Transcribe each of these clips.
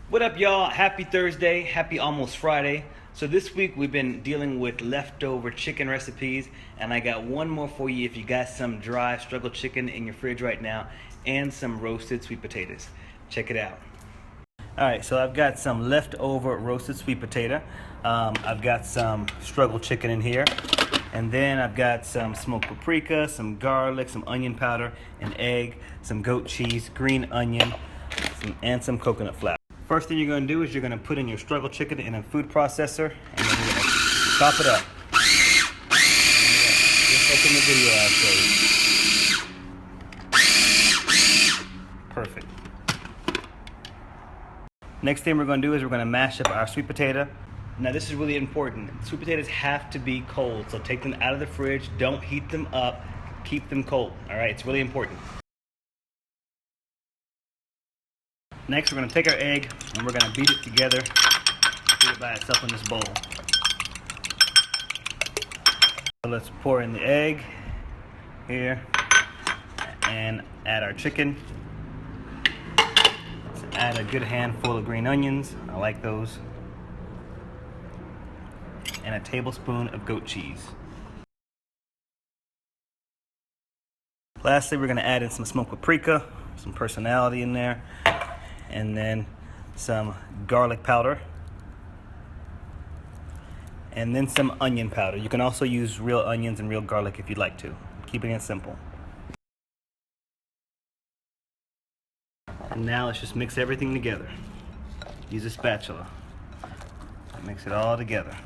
What up, y'all? Happy Thursday. Happy almost Friday. So this week we've been dealing with leftover chicken recipes, and I got one more for you if you got some dry struggle chicken in your fridge right now and some roasted sweet potatoes. Check it out. Alright, so I've got some leftover roasted sweet potato. I've got some struggle chicken in here. And then I've got some smoked paprika, some garlic, some onion powder, an egg, some goat cheese, green onion, and some coconut flour. First thing you're going to do is you're going to put in your struggle chicken in a food processor, and then you're going to chop it up. Just open the video out for you. Perfect. Next thing we're going to do is we're going to mash up our sweet potato. Now this is really important. Sweet potatoes have to be cold, so take them out of the fridge. Don't heat them up. Keep them cold. All right, it's really important. Next, we're going to take our egg and we're going to beat it together. Beat it by itself in this bowl. So let's pour in the egg here and add our chicken. Let's add a good handful of green onions. I like those. And a tablespoon of goat cheese. Lastly, we're going to add in some smoked paprika, some personality in there, and then some garlic powder, and then some onion powder. You can also use real onions and real garlic if you'd like to, keeping it simple. And now let's just mix everything together. Use a spatula. Mix it all together.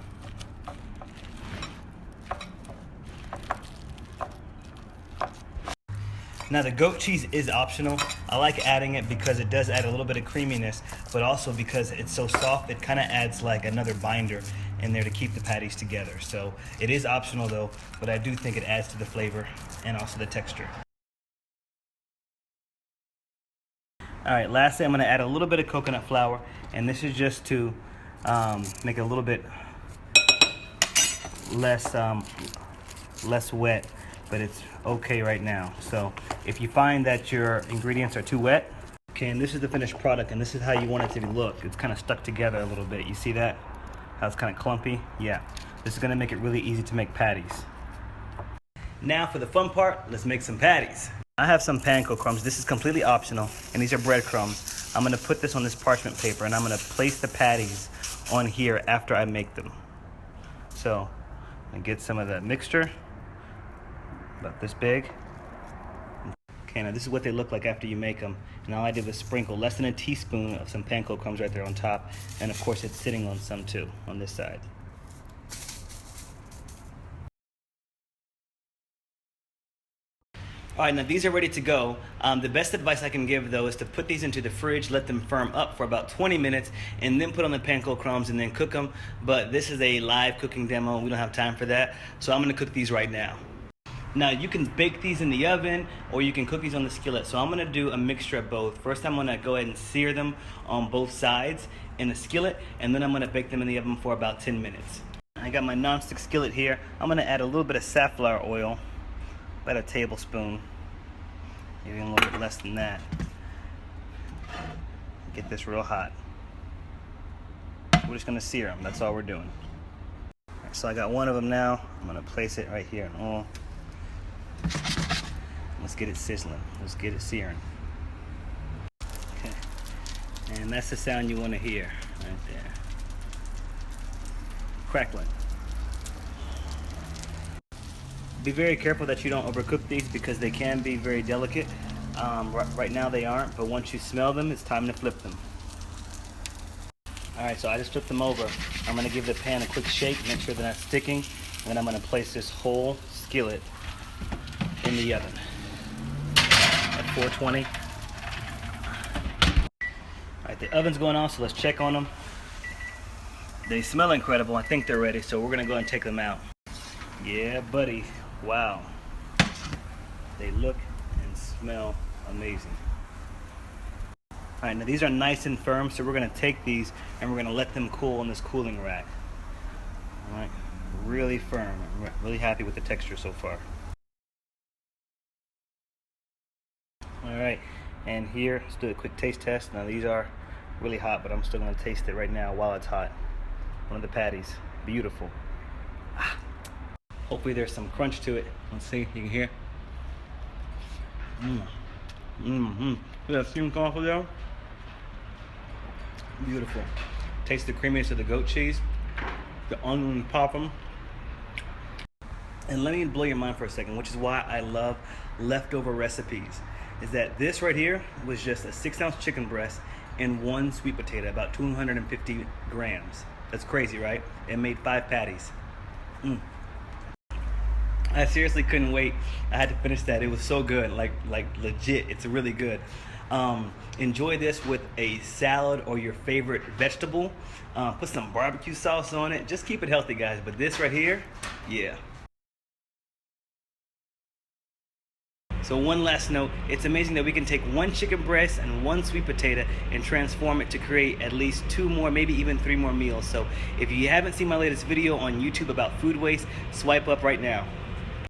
Now the goat cheese is optional. I like adding it because it does add a little bit of creaminess, but also because it's so soft, it kind of adds like another binder in there to keep the patties together. So it is optional though, but I do think it adds to the flavor and also the texture. All right, lastly, I'm gonna add a little bit of coconut flour, and this is just to make it a little bit less wet, but it's okay right now. So if you find that your ingredients are too wet, okay, and this is the finished product, and this is how you want it to look. It's kind of stuck together a little bit. You see that? How it's kind of clumpy? Yeah. This is gonna make it really easy to make patties. Now for the fun part, let's make some patties. I have some panko crumbs. This is completely optional, and these are breadcrumbs. I'm gonna put this on this parchment paper, and I'm gonna place the patties on here after I make them. So I'm gonna get some of that mixture, about this big. Okay, now this is what they look like after you make them. And all I did was sprinkle less than a teaspoon of some panko crumbs right there on top. And of course it's sitting on some too, on this side. All right, now these are ready to go. The best advice I can give though is to put these into the fridge, let them firm up for about 20 minutes, and then put on the panko crumbs and then cook them. But this is a live cooking demo. We don't have time for that. So I'm gonna cook these right now. Now you can bake these in the oven or you can cook these on the skillet. So I'm gonna do a mixture of both. First I'm gonna go ahead and sear them on both sides in the skillet, and then I'm gonna bake them in the oven for about 10 minutes. I got my nonstick skillet here. I'm gonna add a little bit of safflower oil, about a tablespoon, maybe a little bit less than that. Get this real hot. We're just gonna sear them, that's all we're doing. Right, so I got one of them now. I'm gonna place it right here in oil. Let's get it sizzling. Let's get it searing. Okay. And that's the sound you want to hear right there. Crackling. Be very careful that you don't overcook these because they can be very delicate. Right now they aren't, but once you smell them, it's time to flip them. Alright, so I just flipped them over. I'm going to give the pan a quick shake, make sure they're not sticking, and then I'm going to place this whole skillet in the oven at 420. Alright, the oven's going on, so let's check on them. They smell incredible. I think they're ready, so we're gonna go and take them out. Yeah, buddy. Wow. They look and smell amazing. Alright, now these are nice and firm, so we're gonna take these and we're gonna let them cool in this cooling rack. Alright, really firm. I'm really happy with the texture so far. Alright, and here, let's do a quick taste test. Now these are really hot, but I'm still gonna taste it right now while it's hot. One of the patties, beautiful. Ah. Hopefully there's some crunch to it. Let's see, you can hear. See that steam come off of there? Beautiful. Taste the creaminess of the goat cheese, the onion pop them. And let me blow your mind for a second, which is why I love leftover recipes, is that this right here was just a 6-ounce chicken breast and 1 sweet potato, about 250 grams. That's crazy, right? It made 5 patties. I seriously couldn't wait. I had to finish that. It was so good, like legit. It's really good. Enjoy this with a salad or your favorite vegetable. Put some barbecue sauce on it. Just keep it healthy, guys. But this right here, yeah. So one last note, it's amazing that we can take 1 chicken breast and 1 sweet potato and transform it to create at least 2 more, maybe even 3 more meals. So if you haven't seen my latest video on YouTube about food waste, swipe up right now.